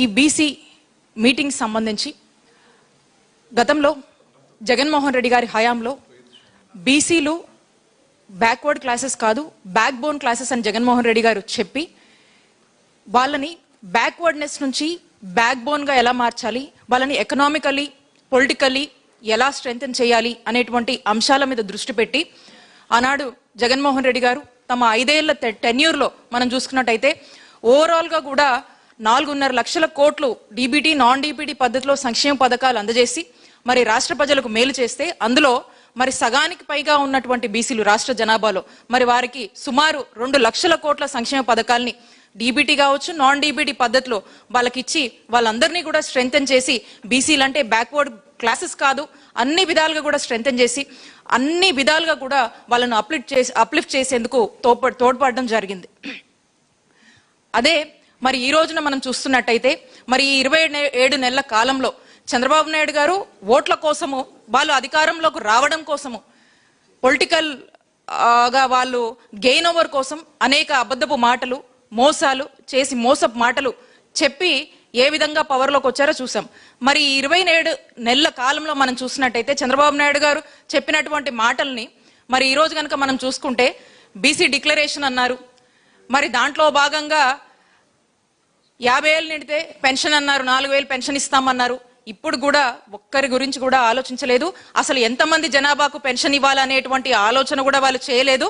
ఈ BC meeting సంబంధించి గతంలో జగన్మోహన్ రెడ్డి గారి హయాంలో బీసీలు బ్యాక్వర్డ్ క్లాసెస్ కాదు బ్యాక్ బోన్ క్లాసెస్ అని జగన్మోహన్ రెడ్డి గారు చెప్పి వాళ్ళని బ్యాక్వర్డ్నెస్ నుంచి బ్యాక్ బోన్గా ఎలా మార్చాలి, వాళ్ళని ఎకనామికలీ పొలిటికల్లీ ఎలా స్ట్రెంగ్తెన్ చేయాలి అనేటువంటి అంశాల మీద దృష్టి పెట్టి ఆనాడు జగన్మోహన్ రెడ్డి గారు తమ 5 ఏళ్ల టెన్యూర్లో మనం చూసుకున్నట్టయితే ఓవరాల్గా కూడా 4.5 లక్షల కోట్లు డీబీటీ నాన్ డీబీటీ పద్ధతిలో సంక్షేమ పథకాలు అందజేసి మరి రాష్ట్ర ప్రజలకు మేలు చేస్తే అందులో మరి సగానికి పైగా ఉన్నటువంటి బీసీలు రాష్ట్ర జనాభాలో మరి వారికి సుమారు 2 లక్షల కోట్ల సంక్షేమ పథకాల్ని డీబీటీ కావచ్చు నాన్ డీబీటీ పద్ధతిలో వాళ్ళకి ఇచ్చి వాళ్ళందరినీ కూడా స్ట్రెంగ్తెన్ చేసి బీసీలు అంటే బ్యాక్వర్డ్ క్లాసెస్ కాదు అన్ని విధాలుగా కూడా స్ట్రెంగ్తెన్ చేసి అన్ని విధాలుగా కూడా వాళ్ళను అప్లిఫ్ట్ చేసేందుకు తోడ్పడడం జరిగింది. అదే మరి ఈ రోజున మనం చూస్తున్నట్టయితే మరి 27 నెలల కాలంలో చంద్రబాబు నాయుడు గారు ఓట్ల కోసము వాళ్ళు అధికారంలోకి రావడం కోసము పొలిటికల్ గా వాళ్ళు గెయిన్ ఓవర్ కోసం అనేక అబద్ధపు మాటలు మోసాలు చేసి మోసపు మాటలు చెప్పి ఏ విధంగా పవర్లోకి వచ్చారో చూసాం. మరి 27 నెలల కాలంలో మనం చూసినట్టయితే చంద్రబాబు నాయుడు గారు చెప్పినటువంటి మాటల్ని మరి ఈ రోజు కనుక మనం చూసుకుంటే బీసీ డిక్లరేషన్ అన్నారు, మరి దాంట్లో భాగంగా 50 ఏళ్ళు నిండితే పెన్షన్ అన్నారు, 4,000 పెన్షన్ ఇస్తామన్నారు. ఇప్పుడు కూడా ఒక్కరి గురించి కూడా ఆలోచించలేదు. అసలు ఎంతమంది జనాభాకు పెన్షన్ ఇవ్వాలనేటువంటి ఆలోచన కూడా వాళ్ళు చేయలేదు.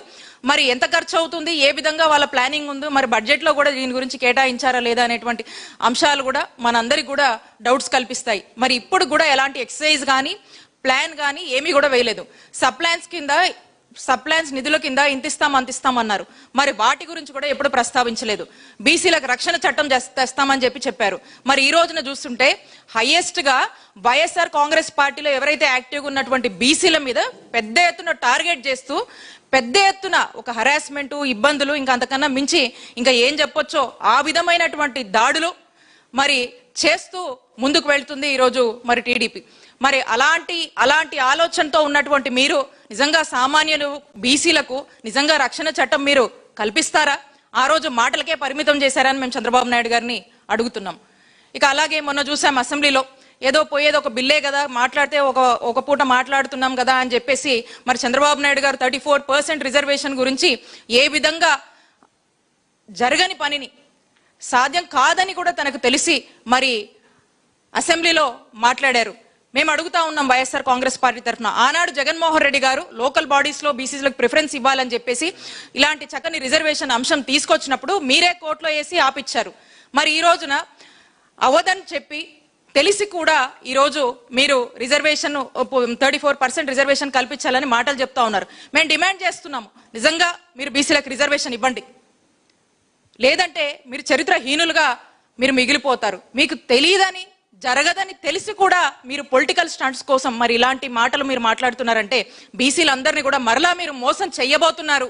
మరి ఎంత ఖర్చు అవుతుంది, ఏ విధంగా వాళ్ళ ప్లానింగ్ ఉందో, మరి బడ్జెట్లో కూడా దీని గురించి కేటాయించారా లేదా అనేటువంటి అంశాలు కూడా మనందరికి కూడా డౌట్స్ కల్పిస్తాయి. మరి ఇప్పుడు కూడా ఎలాంటి ఎక్సర్సైజ్ కానీ ప్లాన్ కానీ ఏమీ కూడా వేయలేదు. సప్లాన్స్ నిధుల కింద ఇంతిస్తాం అంతిస్తామన్నారు, మరి వాటి గురించి కూడా ఎప్పుడు ప్రస్తావించలేదు. బీసీలకు రక్షణ చట్టం తెస్తామని చెప్పారు. మరి ఈ రోజున చూస్తుంటే హైయెస్ట్ గా వైఎస్ఆర్ కాంగ్రెస్ పార్టీలో ఎవరైతే యాక్టివ్గా ఉన్నటువంటి బీసీల మీద పెద్ద ఎత్తున టార్గెట్ చేస్తూ పెద్ద ఎత్తున ఒక హరాస్మెంట్ ఇబ్బందులు ఇంకా అంతకన్నా మించి ఇంకా ఏం చెప్పొచ్చో ఆ విధమైనటువంటి దాడులు మరి చేస్తూ ముందుకు వెళ్తుంది ఈరోజు మరి టీడీపీ. మరి అలాంటి ఆలోచనతో ఉన్నటువంటి మీరు నిజంగా సామాన్యులు బీసీలకు నిజంగా రక్షణ చట్టం మీరు కల్పిస్తారా? ఆ రోజు మాటలకే పరిమితం చేశారని మేము చంద్రబాబు నాయుడు గారిని అడుగుతున్నాం. ఇక అలాగే మొన్న చూసాం అసెంబ్లీలో ఏదో పోయేది ఒక బిల్లే కదా, మాట్లాడితే ఒక పూట మాట్లాడుతున్నాం కదా అని చెప్పేసి మరి చంద్రబాబు నాయుడు గారు 34% రిజర్వేషన్ గురించి ఏ విధంగా జరగని పనిని సాధ్యం కాదని కూడా తనకు తెలిసి మరి అసెంబ్లీలో మాట్లాడారు. మేము అడుగుతా ఉన్నాం వైఎస్ఆర్ కాంగ్రెస్ పార్టీ తరఫున, ఆనాడు జగన్మోహన్ రెడ్డి గారు లోకల్ బాడీస్ లో బీసీలకు ప్రిఫరెన్స్ ఇవ్వాలని చెప్పేసి ఇలాంటి చక్కని రిజర్వేషన్ అంశం తీసుకొచ్చినప్పుడు మీరే కోర్టులో వేసి ఆపిచ్చారు. మరి ఈ రోజున అవదని చెప్పి తెలిసి కూడా ఈరోజు మీరు రిజర్వేషన్ 34% రిజర్వేషన్ కల్పించాలని మాటలు చెప్తా ఉన్నారు. మేము డిమాండ్ చేస్తున్నాము, నిజంగా మీరు బీసీలకు రిజర్వేషన్ ఇవ్వండి, లేదంటే మీరు చరిత్రహీనులుగా మీరు మిగిలిపోతారు. మీకు తెలియదని జరగదని తెలిసి కూడా మీరు పొలిటికల్ స్టంట్స్ కోసం మరి ఇలాంటి మాటలు మీరు మాట్లాడుతున్నారంటే బీసీలందరినీ కూడా మరలా మీరు మోసం చెయ్యబోతున్నారు,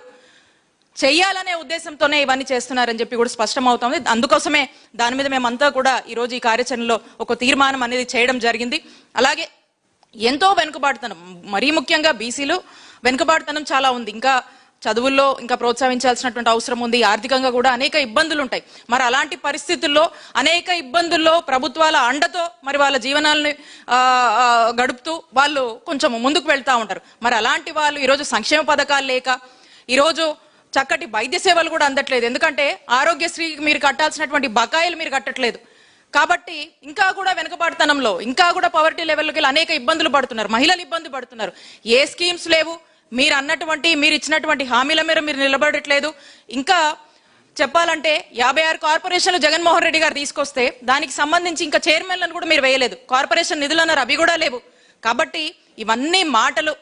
చెయ్యాలనే ఉద్దేశంతోనే ఇవన్నీ చేస్తున్నారని చెప్పి కూడా స్పష్టం అవుతుంది. అందుకోసమే దాని మీద మేమంతా కూడా ఈరోజు ఈ కార్యాచరణలో ఒక తీర్మానం అనేది చేయడం జరిగింది. అలాగే ఎంతో వెనుకబాటుతనం, మరీ ముఖ్యంగా బీసీలు వెనుకబాటుతనం చాలా ఉంది. ఇంకా చదువుల్లో ఇంకా ప్రోత్సహించాల్సినటువంటి అవసరం ఉంది. ఆర్థికంగా కూడా అనేక ఇబ్బందులు ఉంటాయి. మరి అలాంటి పరిస్థితుల్లో అనేక ఇబ్బందుల్లో ప్రభుత్వాల అండతో మరి వాళ్ళ జీవనాలను గడుపుతూ వాళ్ళు కొంచెం ముందుకు వెళ్తూ ఉంటారు. మరి అలాంటి వాళ్ళు ఈరోజు సంక్షేమ పథకాలు లేక ఈరోజు చక్కటి వైద్య సేవలు కూడా అందట్లేదు. ఎందుకంటే ఆరోగ్యశ్రీకి మీరు కట్టాల్సినటువంటి బకాయిలు మీరు కట్టట్లేదు కాబట్టి ఇంకా కూడా వెనుకబాటుతనంలో ఇంకా కూడా పవర్టీ లెవెల్కి అనేక ఇబ్బందులు పడుతున్నారు, మహిళలు ఇబ్బంది పడుతున్నారు. ఏ స్కీమ్స్ లేవు, మీరు ఇచ్చినటువంటి హామీల మీద మీరు నిలబడట్లేదు. ఇంకా చెప్పాలంటే 56 కార్పొరేషన్లు జగన్మోహన్ రెడ్డి గారు తీసుకొస్తే దానికి సంబంధించి ఇంకా చైర్మన్లను కూడా మీరు వేయలేదు. కార్పొరేషన్ నిధులు అన్నారు, అవి కూడా లేవు. కాబట్టి ఇవన్నీ మాటలు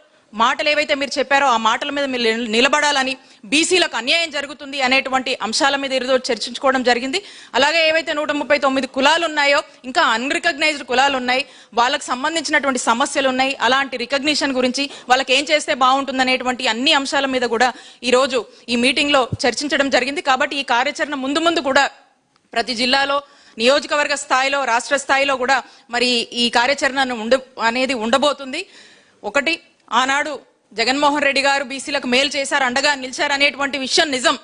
ఏవైతే మీరు చెప్పారో ఆ మాటల మీద మీరు నిలబడాలని, బీసీలకు అన్యాయం జరుగుతుంది అనేటువంటి అంశాల మీద ఈరోజు చర్చించుకోవడం జరిగింది. అలాగే ఏవైతే 139 కులాలు ఉన్నాయో ఇంకా అన్రికగ్నైజ్డ్ కులాలు ఉన్నాయి, వాళ్ళకి సంబంధించినటువంటి సమస్యలు ఉన్నాయి, అలాంటి రికగ్నిషన్ గురించి వాళ్ళకి ఏం చేస్తే బాగుంటుంది అనేటువంటి అన్ని అంశాల మీద కూడా ఈరోజు ఈ మీటింగ్ లో చర్చించడం జరిగింది. కాబట్టి ఈ కార్యాచరణ ముందు కూడా ప్రతి జిల్లాలో నియోజకవర్గ స్థాయిలో రాష్ట్ర స్థాయిలో కూడా మరి ఈ కార్యాచరణ అనేది ఉండబోతుంది. ఒకటి, ఆనాడు జగన్మోహన్ రెడ్డి గారు బీసీలకు మేలు చేశారు, అండగా నిలిచారు అనేటువంటి విషయం నిజం.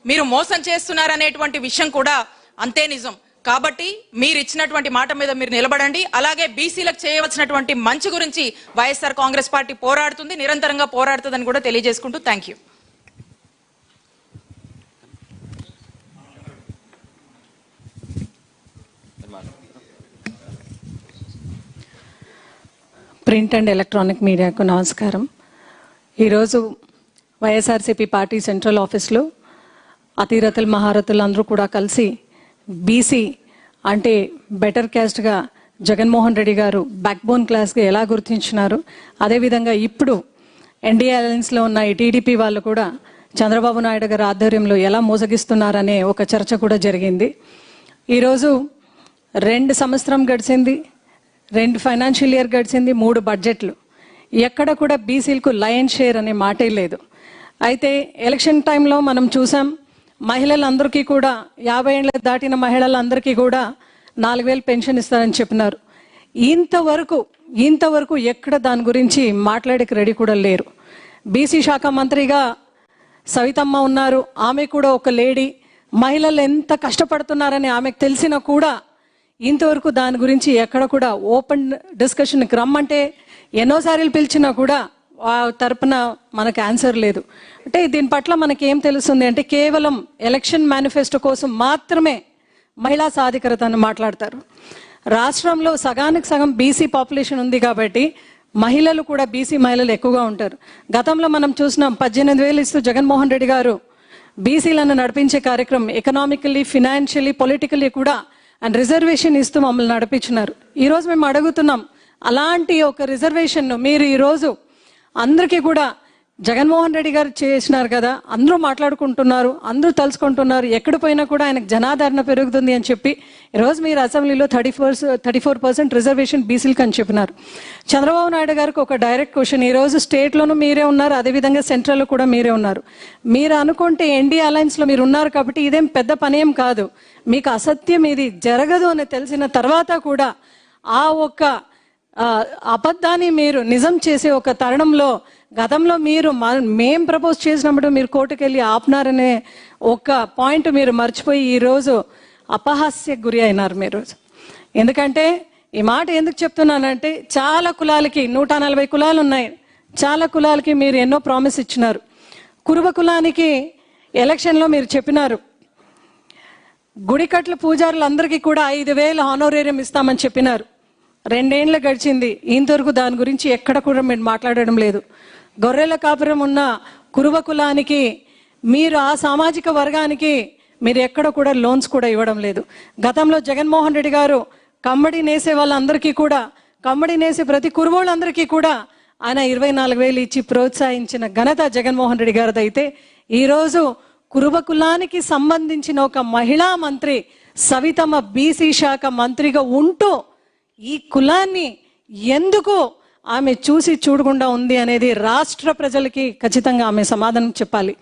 మీరు మోసం చేస్తున్నారనేటువంటి విషయం కూడా అంతే నిజం. కాబట్టి మీరు ఇచ్చినటువంటి మాట మీద మీరు నిలబడండి. అలాగే బీసీలకు చేయవలసినటువంటి మంచి గురించి వైఎస్ఆర్ కాంగ్రెస్ పార్టీ పోరాడుతుంది, నిరంతరంగా పోరాడుతుందని కూడా తెలియజేసుకుంటూ thank you. Print and electronic మీడియాకు నమస్కారం. ఈరోజు వైఎస్ఆర్సీపీ పార్టీ సెంట్రల్ ఆఫీస్లో అతిరథులు మహారథులు అందరూ కూడా కలిసి బీసీ అంటే బెటర్ క్యాస్ట్గా జగన్మోహన్ రెడ్డి గారు బ్యాక్ బోన్ క్లాస్గా ఎలా గుర్తించినారు, అదేవిధంగా ఇప్పుడు ఎన్డీఏ అలయన్స్లో ఉన్న ఈ టీడీపీ వాళ్ళు కూడా చంద్రబాబు నాయుడు గారి ఆధ్వర్యంలో ఎలా మోసగిస్తున్నారనే ఒక చర్చ కూడా జరిగింది. ఈరోజు 2 సంవత్సరం గడిచింది, 2 ఫైనాన్షియల్ ఇయర్ గడిచింది, 3 బడ్జెట్లు, ఎక్కడ కూడా బీసీలకు లయన్ షేర్ అనే మాటే లేదు. అయితే ఎలక్షన్ టైంలో మనం చూసాం, మహిళలందరికీ కూడా 50 ఏళ్ళు దాటిన మహిళలందరికీ కూడా 4,000 పెన్షన్ ఇస్తారని చెప్పినారు. ఇంతవరకు ఎక్కడ దాని గురించి మాట్లాడేకి రెడీ కూడా లేరు. బీసీ శాఖ మంత్రిగా సవితమ్మ ఉన్నారు, ఆమె కూడా ఒక లేడీ. మహిళలు ఎంత కష్టపడుతున్నారని ఆమెకు తెలిసినా కూడా ఇంతవరకు దాని గురించి ఎక్కడ కూడా ఓపెన్ డిస్కషన్కి రమ్మంటే ఎన్నోసార్లు పిలిచినా కూడా ఆ తరపున మనకు ఆన్సర్ లేదు. అంటే దీని పట్ల మనకి ఏం తెలుస్తుంది అంటే కేవలం ఎలక్షన్ మేనిఫెస్టో కోసం మాత్రమే మహిళా సాధికారతను మాట్లాడతారు. రాష్ట్రంలో సగానికి సగం బీసీ పాపులేషన్ ఉంది కాబట్టి మహిళలు కూడా బీసీ మహిళలు ఎక్కువగా ఉంటారు. గతంలో మనం చూసినాం 18,000 ఇస్తూ జగన్మోహన్ రెడ్డి గారు బీసీలను నడిపించే కార్యక్రమం ఎకనామికల్లీ, ఫినాన్షియలీ, పొలిటికల్లీ కూడా అండ్ రిజర్వేషన్ ఇస్తూ మమ్మల్ని నడిపించినారు. ఈరోజు మేము అడుగుతున్నాం, అలాంటి ఒక రిజర్వేషన్ను మీరు ఈరోజు అందరికీ కూడా జగన్మోహన్ రెడ్డి గారు చేసినారు కదా, అందరూ మాట్లాడుకుంటున్నారు, అందరూ తలుచుకుంటున్నారు, ఎక్కడ పోయినా కూడా ఆయనకు జనాదరణ పెరుగుతుంది అని చెప్పి ఈరోజు మీరు అసెంబ్లీలో 34% రిజర్వేషన్ బీసీలకు అని చెప్పినారు. చంద్రబాబు నాయుడు గారికి ఒక డైరెక్ట్ క్వశ్చన్, ఈరోజు స్టేట్లోనూ మీరే ఉన్నారు, అదేవిధంగా సెంట్రల్లో కూడా మీరే ఉన్నారు. మీరు అనుకుంటే ఎన్డీఏ అలయన్స్లో మీరు ఉన్నారు కాబట్టి ఇదేం పెద్ద పనేం కాదు. మీకు అసత్యం ఇది జరగదు అని తెలిసిన తర్వాత కూడా ఆ ఒక్క అబద్ధాన్ని మీరు నిజం చేసే ఒక తరుణంలో గతంలో మీరు మేం ప్రపోజ్ చేసినప్పుడు మీరు కోర్టుకు వెళ్ళి ఆపినారనే ఒక పాయింట్ మీరు మర్చిపోయి ఈరోజు అపహాస్యకు గురి అయినారు మీరు. ఎందుకంటే ఈ మాట ఎందుకు చెప్తున్నానంటే చాలా కులాలకి 140 కులాలు ఉన్నాయి, చాలా కులాలకి మీరు ఎన్నో ప్రామిస్ ఇచ్చినారు. కురుబ కులానికి ఎలక్షన్లో మీరు చెప్పినారు గుడికట్ల పూజారులందరికీ కూడా 5,000 హానోరేరియం ఇస్తామని చెప్పినారు. 2 ఏళ్ళు గడిచింది, ఇంతవరకు దాని గురించి ఎక్కడ కూడా మీరు మాట్లాడడం లేదు. గొర్రెల కాపురం ఉన్న కురుబ కులానికి మీరు ఆ సామాజిక వర్గానికి మీరు ఎక్కడ కూడా లోన్స్ కూడా ఇవ్వడం లేదు. గతంలో జగన్మోహన్ రెడ్డి గారు కమ్మడి నేసే వాళ్ళందరికీ కూడా, కమ్మడి నేసే ప్రతి కురుబోళ్ళందరికీ కూడా ఆయన 24,000 ఇచ్చి ప్రోత్సహించిన ఘనత జగన్మోహన్ రెడ్డి గారిది. అయితే ఈరోజు కురుబ కులానికి సంబంధించిన ఒక మహిళా మంత్రి సవితమ్మ బీసీ శాఖ మంత్రిగా ఉంటూ ఈ కులాన్ని ఎందుకు ఆమె చూసి చూడకుండా ఉంది అనేది రాష్ట్ర ప్రజలకి ఖచ్చితంగా ఆమె సమాధానం చెప్పాలి.